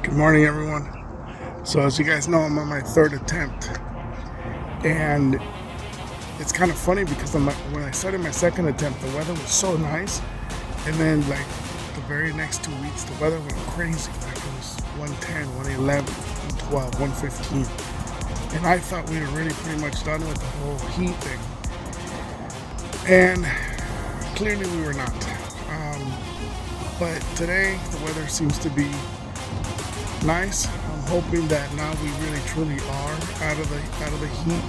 Good morning, everyone. So as you guys know, I'm on my third attempt, and it's kind of funny because when I started my second attempt, the weather was so nice, and then like the very next 2 weeks, the weather went crazy. Like it was 110, 111, 112, 115, and I thought we were really pretty much done with the whole heat thing, and clearly we were not. But today the weather seems to be nice. I'm hoping that now we really truly are out of the heat,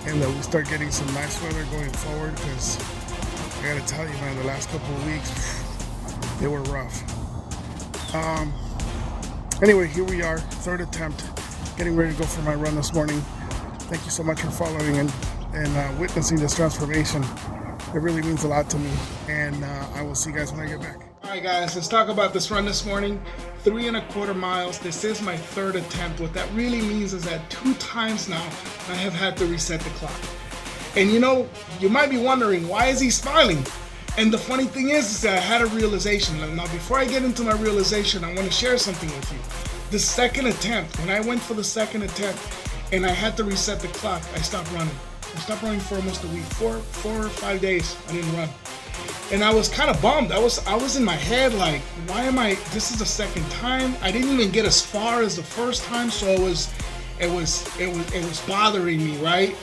and that we start getting some nice weather going forward, because I gotta tell you, man, the last couple of weeks they were rough. Anyway, here we are, third attempt, getting ready to go for my run this morning. Thank you so much for following and witnessing this transformation. It really means a lot to me, and I will see you guys when I get back. Alright guys, let's talk about this run this morning. 3.25 miles. This is my third attempt. What that really means is that 2 times now I have had to reset the clock. And you might be wondering, why is he smiling? And the funny thing is that I had a realization. Now before I get into my realization, I want to share something with you. The second attempt, when I went for the second attempt and I had to reset the clock, I stopped running. I stopped running for almost a week. 4 or 5 days I didn't run. And I was kind of bummed. I was in my head like, why am I? This is the second time. I didn't even get as far as the first time, so it was bothering me, right?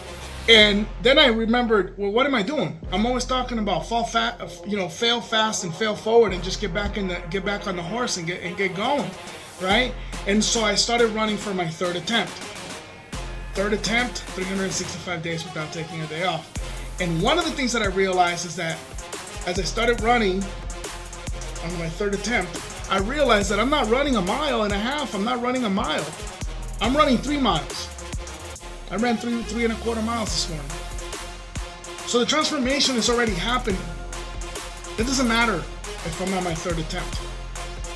And then I remembered, well, what am I doing? I'm always talking about fail fast and fail forward, and just get back on the horse and get going, right? And so I started running for my third attempt. 365 days without taking a day off. And one of the things that I realized is that as I started running on my third attempt, I realized that I'm not running 1.5 miles. I'm not running a mile. I'm running 3 miles. I ran 3.25 miles this morning. So the transformation is already happening. It doesn't matter if I'm on my third attempt,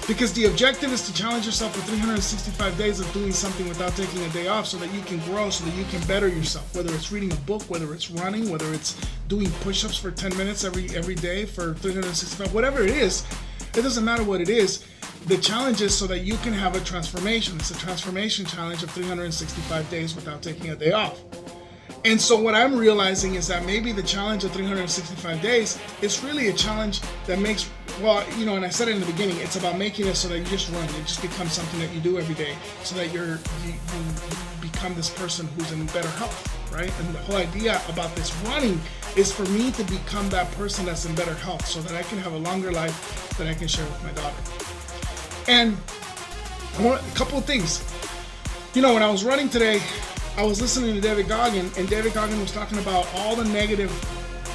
because the objective is to challenge yourself for 365 days of doing something without taking a day off, so that you can grow, so that you can better yourself, whether it's reading a book, whether it's running, whether it's doing push-ups for 10 minutes every day for 365, whatever it is. It doesn't matter what it is. The challenge is so that you can have a transformation. It's a transformation challenge of 365 days without taking a day off. And so what I'm realizing is that maybe the challenge of 365 days is really a challenge that makes, and I said it in the beginning, it's about making it so that you just run. It just becomes something that you do every day, so that you become this person who's in better health, right? And the whole idea about this running is for me to become that person that's in better health, so that I can have a longer life that I can share with my daughter. And I want a couple of things. When I was running today, I was listening to David Goggin, and David Goggin was talking about all the negative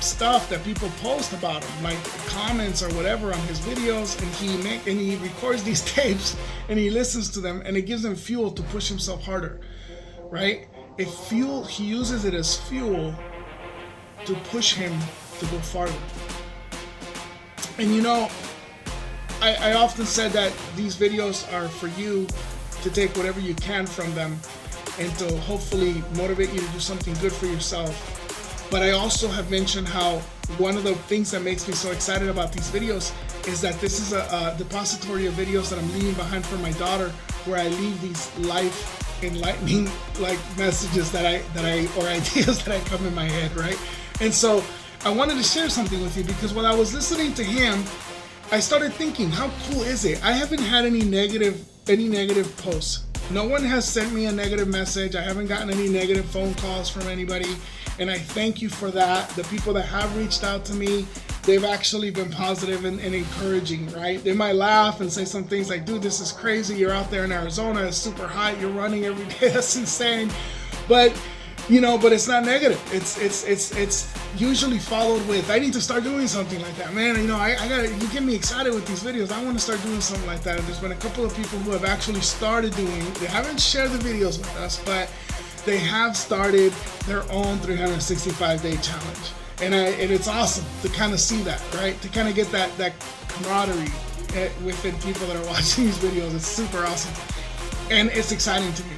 stuff that people post about him, like comments or whatever on his videos, and he records these tapes and he listens to them, and it gives him fuel to push himself harder, right? He uses it as fuel to push him to go farther. And I often said that these videos are for you to take whatever you can from them, and to hopefully motivate you to do something good for yourself. But I also have mentioned how one of the things that makes me so excited about these videos is that this is a depository of videos that I'm leaving behind for my daughter, where I leave these life enlightening messages that I or ideas that I come in my head, right? And so I wanted to share something with you, because when I was listening to him, I started thinking, how cool is it? I haven't had any negative posts. No one has sent me a negative message. I haven't gotten any negative phone calls from anybody, and I thank you for that. The people that have reached out to me, they've actually been positive and encouraging, right? They might laugh and say some things like, dude, this is crazy. You're out there in Arizona. It's super hot. You're running every day. That's insane. But it's not negative. It's usually followed with, I need to start doing something like that, man. You get me excited with these videos. I want to start doing something like that. And there's been a couple of people who have actually started doing, they haven't shared the videos with us, but they have started their own 365-day challenge. And it's awesome to kind of see that, right? To kind of get that camaraderie within people that are watching these videos. It's super awesome. And it's exciting to me.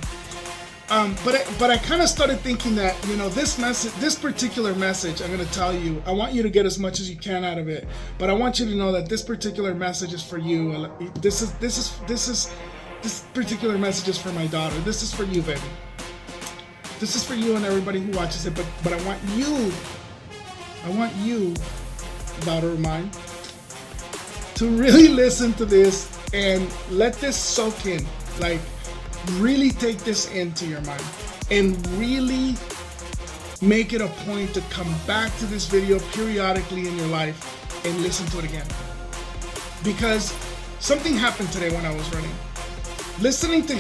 But I kind of started thinking that, this particular message, I'm going to tell you, I want you to get as much as you can out of it. But I want you to know that this particular message is for you. This is this particular message is for my daughter. This is for you, baby. This is for you and everybody who watches it, but I want you, daughter of mine, to really listen to this and let this soak in. Like, really take this into your mind and really make it a point to come back to this video periodically in your life and listen to it again. Because something happened today when I was running. Listening to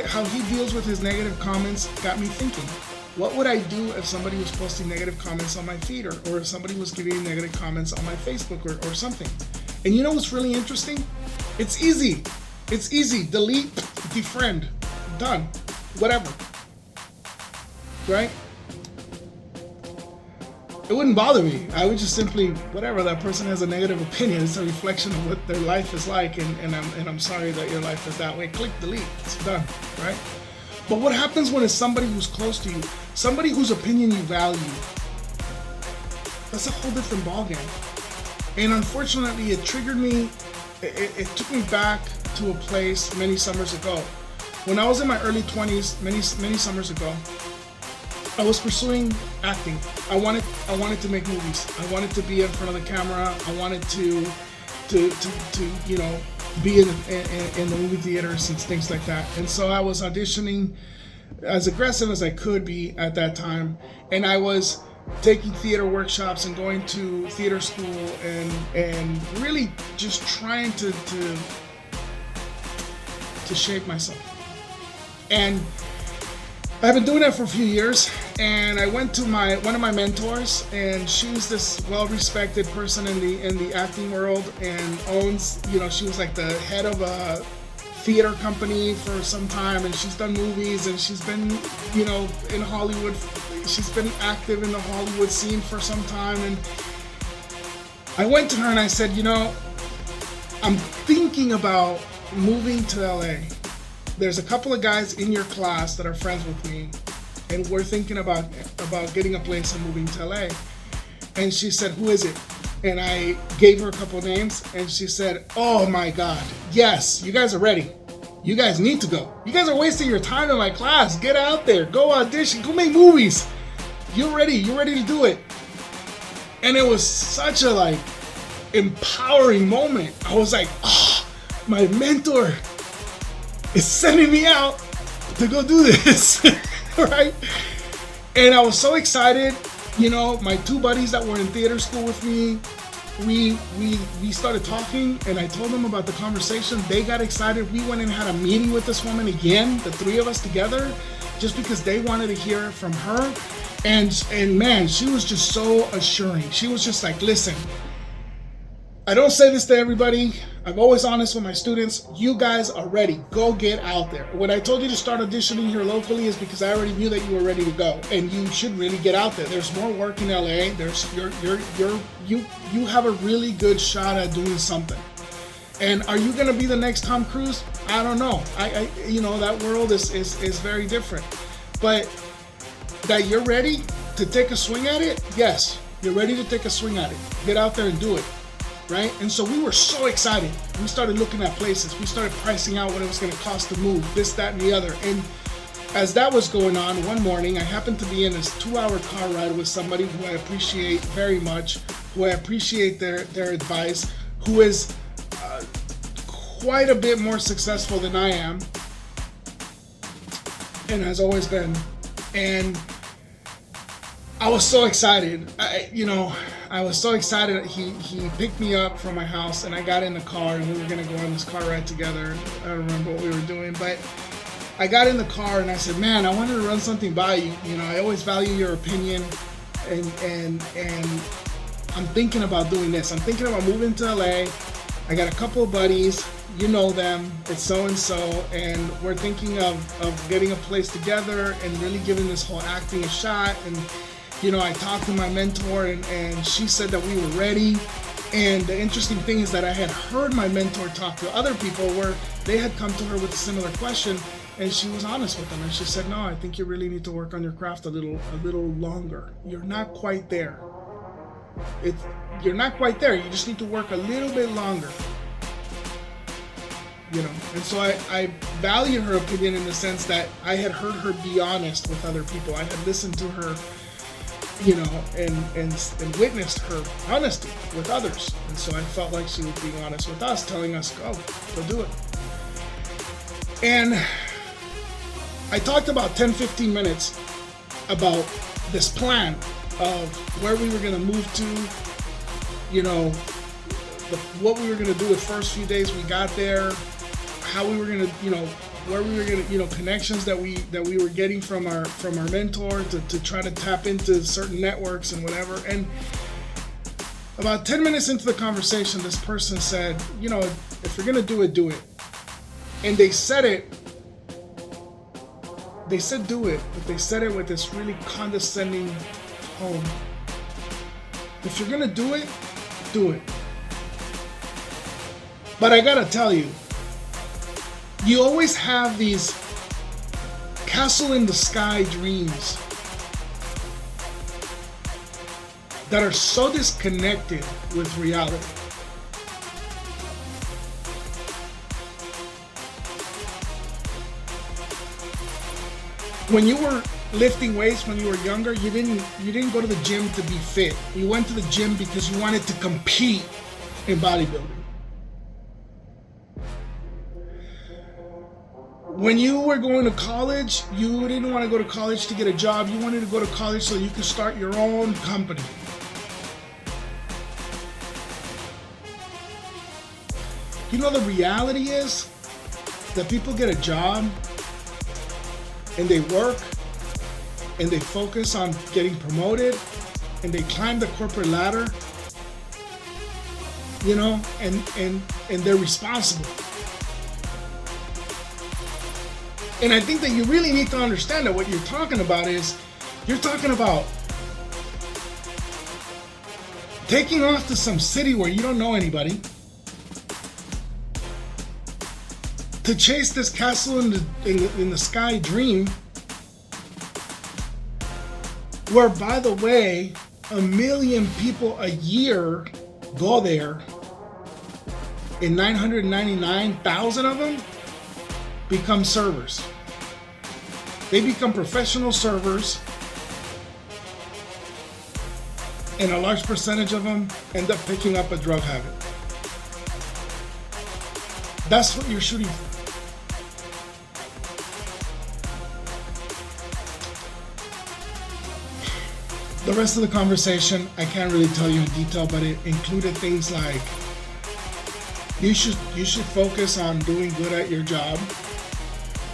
how he deals with his negative comments got me thinking, what would I do if somebody was posting negative comments on my feed, or if somebody was giving negative comments on my Facebook or something? And you know what's really interesting? It's easy. It's easy. Delete, defriend, done. Whatever. Right? It wouldn't bother me. I would just simply, whatever, that person has a negative opinion. It's a reflection of what their life is like, and I'm sorry that your life is that way. Click delete. It's done, right? But what happens when it's somebody who's close to you, somebody whose opinion you value? That's a whole different ballgame. And unfortunately, it triggered me. It took me back to a place many summers ago. When I was in my early 20s, many summers ago, I was pursuing acting. I wanted to make movies. I wanted to be in front of the camera. I wanted to you know, be in the movie theaters and things like that. And so I was auditioning as aggressive as I could be at that time, and I was taking theater workshops and going to theater school and really just trying to shape myself. And I've been doing that for a few years, and I went to one of my mentors, and she's this well-respected person in the acting world, and owns, you know, she was like the head of a theater company for some time, and she's done movies, and she's been, you know, in Hollywood. She's been active in the Hollywood scene for some time. And I went to her and I said, you know, I'm thinking about moving to LA. There's a couple of guys in your class that are friends with me, and we're thinking about getting a place and moving to LA. And she said, who is it? And I gave her a couple of names, and she said, oh my God, yes, you guys are ready. You guys need to go. You guys are wasting your time in my class. Get out there, go audition, go make movies. You're ready to do it. And it was such a like empowering moment. I was like, oh, my mentor is sending me out to go do this, right? And I was so excited. You know, my two buddies that were in theater school with me, we started talking, and I told them about the conversation. They got excited. We went and had a meeting with this woman again, the three of us together, just because they wanted to hear it from her. And man, she was just so assuring. She was just like, listen, I don't say this to everybody. I'm always honest with my students. You guys are ready. Go get out there. When I told you to start auditioning here locally is because I already knew that you were ready to go, and you should really get out there. There's more work in LA. You have a really good shot at doing something. And are you gonna be the next Tom Cruise? I don't know. I you know, that world is very different. But that you're ready to take a swing at it? Yes, you're ready to take a swing at it. Get out there and do it. Right? And so we were so excited. We started looking at places. We started pricing out what it was going to cost to move, this, that, and the other. And as that was going on, one morning, I happened to be in this 2-hour car ride with somebody who I appreciate very much, who I appreciate their advice, who is quite a bit more successful than I am, and has always been. And I was so excited. I was so excited. He picked me up from my house, and I got in the car, and we were gonna go on this car ride together. I don't remember what we were doing, but I got in the car and I said, man, I wanted to run something by you. You know, I always value your opinion, and I'm thinking about doing this. I'm thinking about moving to LA. I got a couple of buddies, you know them, it's so-and-so, and we're thinking of getting a place together and really giving this whole acting a shot. And you know, I talked to my mentor, and she said that we were ready. And the interesting thing is that I had heard my mentor talk to other people where they had come to her with a similar question, and she was honest with them. And she said, no, I think you really need to work on your craft a little longer. You're not quite there. You're not quite there. You just need to work a little bit longer. And so I value her opinion in the sense that I had heard her be honest with other people. I had listened to her, and witnessed her honesty with others. And so I felt like she was being honest with us, telling us, go do it. And I talked about 10-15 minutes about this plan of where we were going to move to, what we were going to do the first few days we got there, how we were going to, where we were going to, connections that we were getting from our mentor to try to tap into certain networks and whatever. And about 10 minutes into the conversation, this person said, if you're going to do it, do it. And they said do it, but they said it with this really condescending tone. If you're gonna do it, do it. But I gotta tell you, you always have these castle in the sky dreams that are so disconnected with reality. When you were lifting weights when you were younger, you didn't go to the gym to be fit. You went to the gym because you wanted to compete in bodybuilding. When you were going to college, you didn't want to go to college to get a job. You wanted to go to college so you could start your own company. The reality is that people get a job and they work and they focus on getting promoted and they climb the corporate ladder, and they're responsible. And I think that you really need to understand that what you're talking about is, you're talking about taking off to some city where you don't know anybody to chase this castle in the sky dream, where, by the way, 1 million people a year go there, and 999,000 of them become servers. They become professional servers, and a large percentage of them end up picking up a drug habit. That's what you're shooting for. The rest of the conversation, I can't really tell you in detail, but it included things like you should focus on doing good at your job,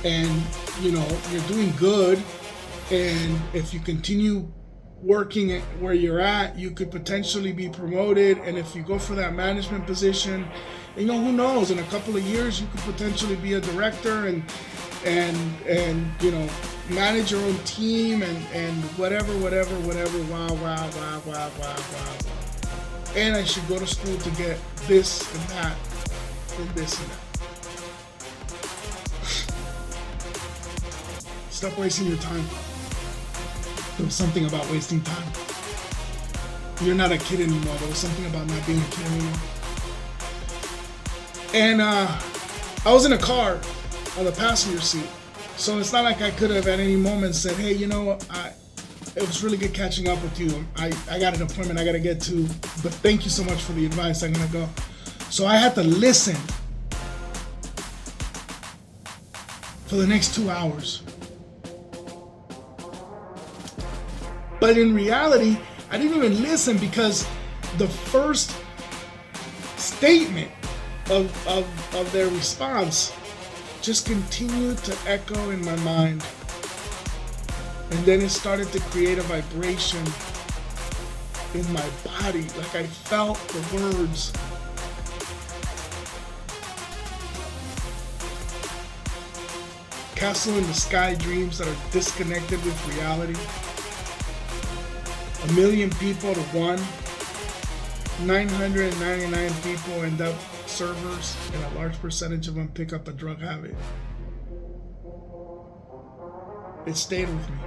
and you're doing good, and if you continue working at where you're at, you could potentially be promoted, and if you go for that management position, who knows, in a couple of years you could potentially be a director and manage your own team and whatever, wow. And I should go to school to get this and that and this and that. Stop wasting your time. There was something about wasting time. You're not a kid anymore. There was something about not being a kid anymore. And I was in a car on the passenger seat. So it's not like I could have at any moment said, hey, it was really good catching up with you. I got an appointment I got to get to, but thank you so much for the advice. I'm going to go. So I had to listen for the next 2 hours. But in reality, I didn't even listen, because the first statement of their response just continued to echo in my mind. And then it started to create a vibration in my body, like I felt the words. Castle in the sky dreams that are disconnected with reality. 1 million people to 1. 999 people end up servers, and a large percentage of them pick up a drug habit. It stayed with me.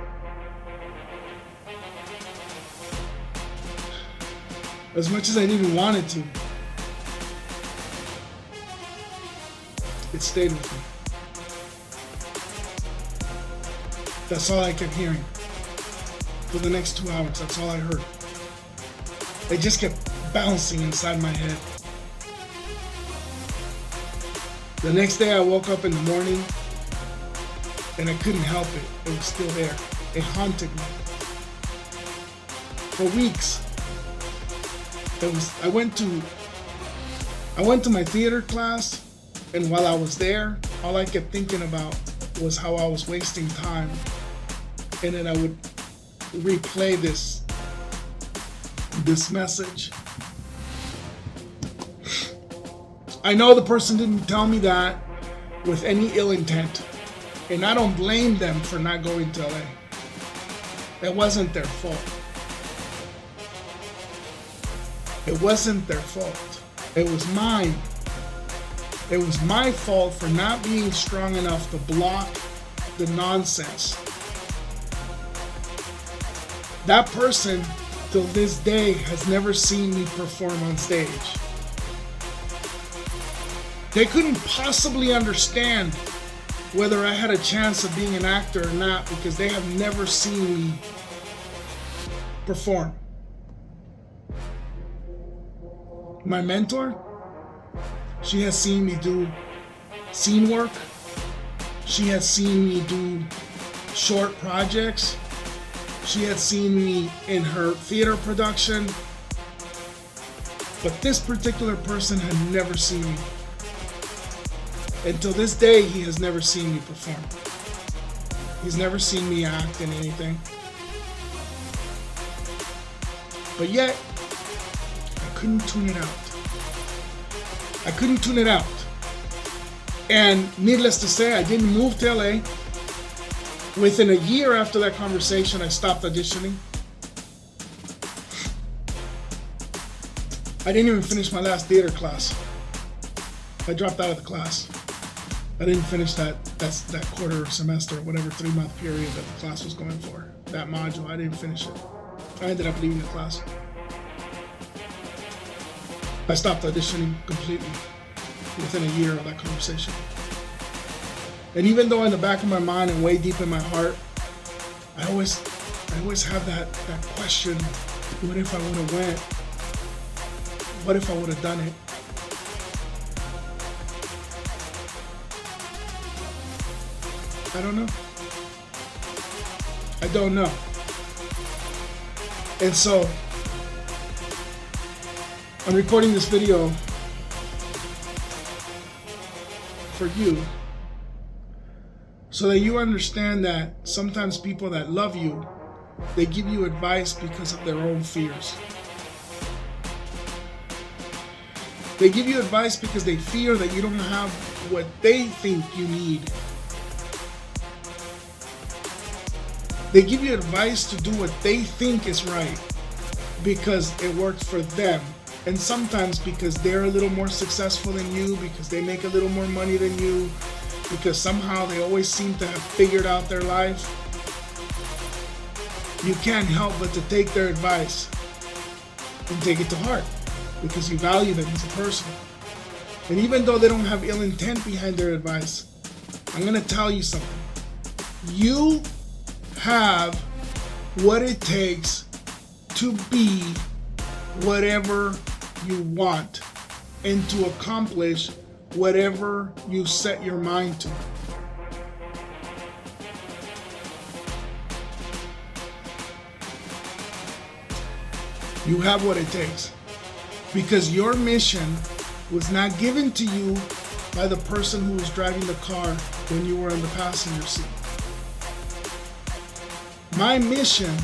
As much as I didn't want it to, it stayed with me. That's all I kept hearing. For the next 2 hours, that's all I heard. It just kept bouncing inside my head. The next day I woke up in the morning and I couldn't help it. It was still there. It haunted me. For weeks. I went to my theater class, and while I was there, all I kept thinking about was how I was wasting time. And then I would replay this message. I know the person didn't tell me that with any ill intent, and I don't blame them for not going to LA. It wasn't their fault. It wasn't their fault. It was mine. It was my fault for not being strong enough to block the nonsense. That person, till this day, has never seen me perform on stage. They couldn't possibly understand whether I had a chance of being an actor or not because they have never seen me perform. My mentor, she has seen me do scene work. She has seen me do short projects. She had seen me in her theater production. But this particular person had never seen me. Until this day, he has never seen me perform. He's never seen me act in anything. But yet, I couldn't tune it out. I couldn't tune it out. And needless to say, I didn't move to LA. Within a year after that conversation, I stopped auditioning. I didn't even finish my last theater class. I dropped out of the class. I didn't finish that quarter or semester or whatever 3-month period that the class was going for. That module, I didn't finish it. I ended up leaving the class. I stopped auditioning completely within a year of that conversation. And even though in the back of my mind and way deep in my heart, I always have that question, what if I would have went? What if I would have done it? I don't know. I don't know. And so, I'm recording this video for you so that you understand that sometimes people that love you, they give you advice because of their own fears. They give you advice because they fear that you don't have what they think you need. They give you advice to do what they think is right because it works for them. And sometimes because they're a little more successful than you, because they make a little more money than you, because somehow they always seem to have figured out their life. You can't help but to take their advice and take it to heart because you value them as a person. And even though they don't have ill intent behind their advice, I'm going to tell you something. You have what it takes to be whatever you want and to accomplish whatever you set your mind to. You have what it takes because your mission was not given to you by the person who was driving the car when you were in the passenger seat. My mission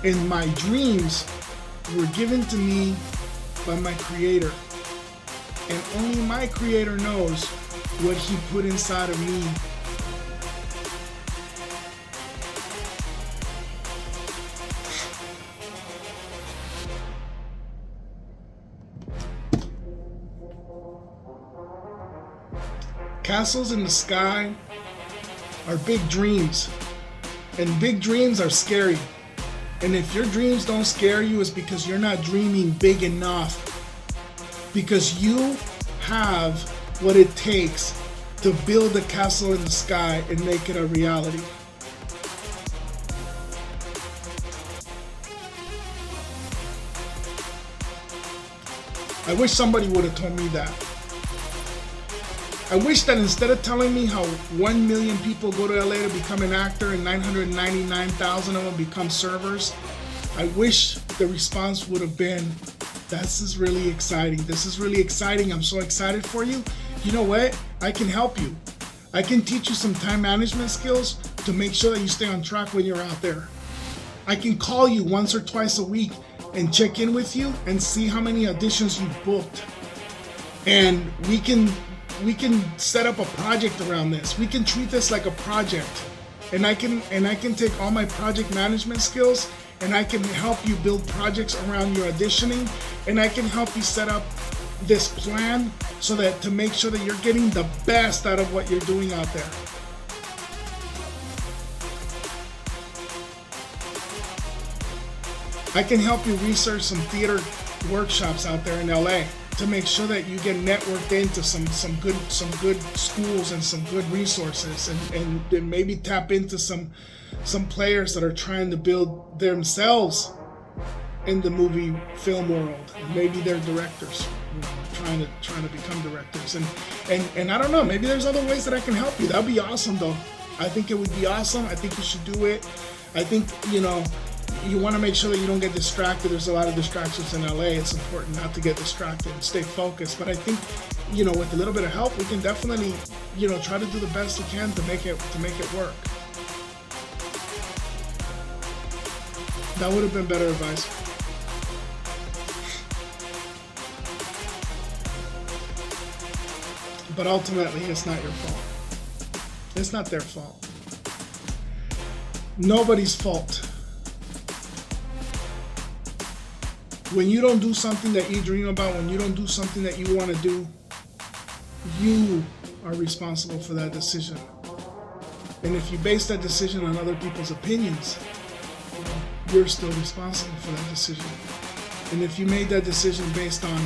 and my dreams were given to me by my Creator. And only my Creator knows what He put inside of me. Castles in the sky are big dreams. And big dreams are scary. And if your dreams don't scare you, it's because you're not dreaming big enough. Because you have what it takes to build a castle in the sky and make it a reality. I wish somebody would have told me that. I wish that instead of telling me how 1 million people go to LA to become an actor and 999,000 of them become servers, I wish the response would have been, this is really exciting. This is really exciting. I'm so excited for you. You know what? I can help you. I can teach you some time management skills to make sure that you stay on track when you're out there. I can call you once or twice a week and check in with you and see how many auditions you've booked. And we can set up a project around this. We can treat this like a project. And I can take all my project management skills and I can help you build projects around your auditioning, and I can help you set up this plan so that to make sure that you're getting the best out of what you're doing out there. I can help you research some theater workshops out there in LA to make sure that you get networked into some good schools and some good resources, and maybe tap into some players that are trying to build themselves in the movie film world, and maybe they're directors, trying to become directors, and I don't know, maybe there's other ways that I can help you. That'd be awesome though. I think it would be awesome. I think you should do it. I think you want to make sure that you don't get distracted. There's a lot of distractions in LA. It's important not to get distracted and stay focused. But I think, with a little bit of help, we can definitely, try to do the best we can to make it work. That would have been better advice. But ultimately, it's not your fault. It's not their fault. Nobody's fault. When you don't do something that you dream about, when you don't do something that you want to do, you are responsible for that decision. And if you base that decision on other people's opinions, you're still responsible for that decision. And if you made that decision based on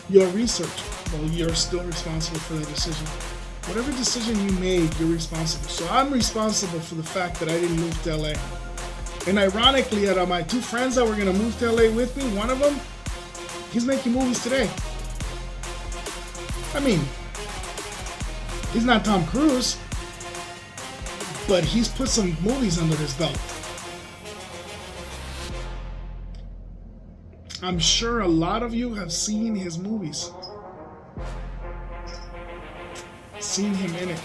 your research, well, you're still responsible for that decision. Whatever decision you made, you're responsible. So I'm responsible for the fact that I didn't move to LA. And ironically, out of my two friends that were going to move to LA with me, one of them, he's making movies today. I mean, he's not Tom Cruise, but he's put some movies under his belt. I'm sure a lot of you have seen his movies, seen him in it.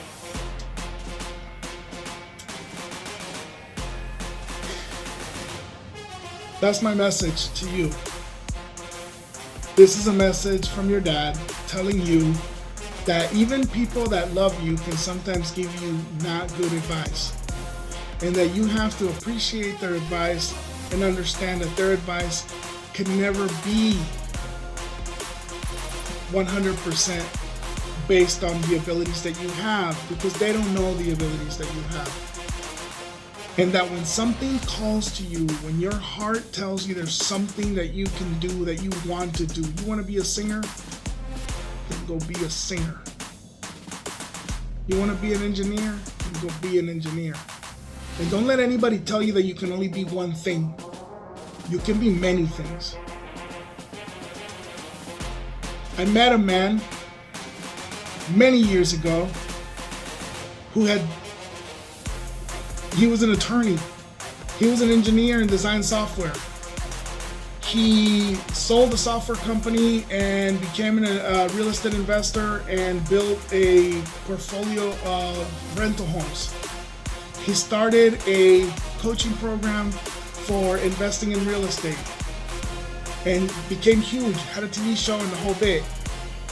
That's my message to you. This is a message from your dad telling you that even people that love you can sometimes give you not good advice, and that you have to appreciate their advice and understand that their advice can never be 100% based on the abilities that you have, because they don't know the abilities that you have. And that when something calls to you, when your heart tells you there's something that you can do, that you want to do, you want to be a singer, then go be a singer. You want to be an engineer, then go be an engineer. And don't let anybody tell you that you can only be one thing. You can be many things. I met a man many years ago he was an attorney. He was an engineer and designed software. He sold the software company and became a real estate investor and built a portfolio of rental homes. He started a coaching program for investing in real estate and became huge, had a TV show and the whole bit,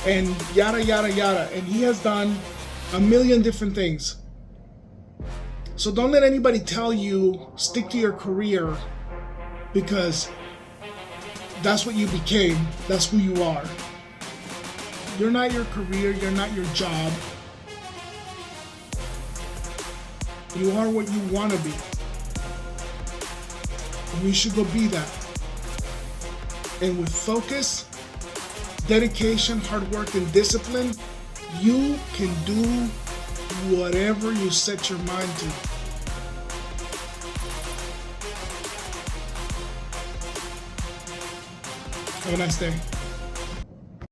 and yada, yada, yada. And he has done a million different things. So don't let anybody tell you, stick to your career, because that's what you became, that's who you are. You're not your career, you're not your job. You are what you want to be. And you should go be that. And with focus dedication, hard work, and discipline, you can do whatever you set your mind to. Have a nice day.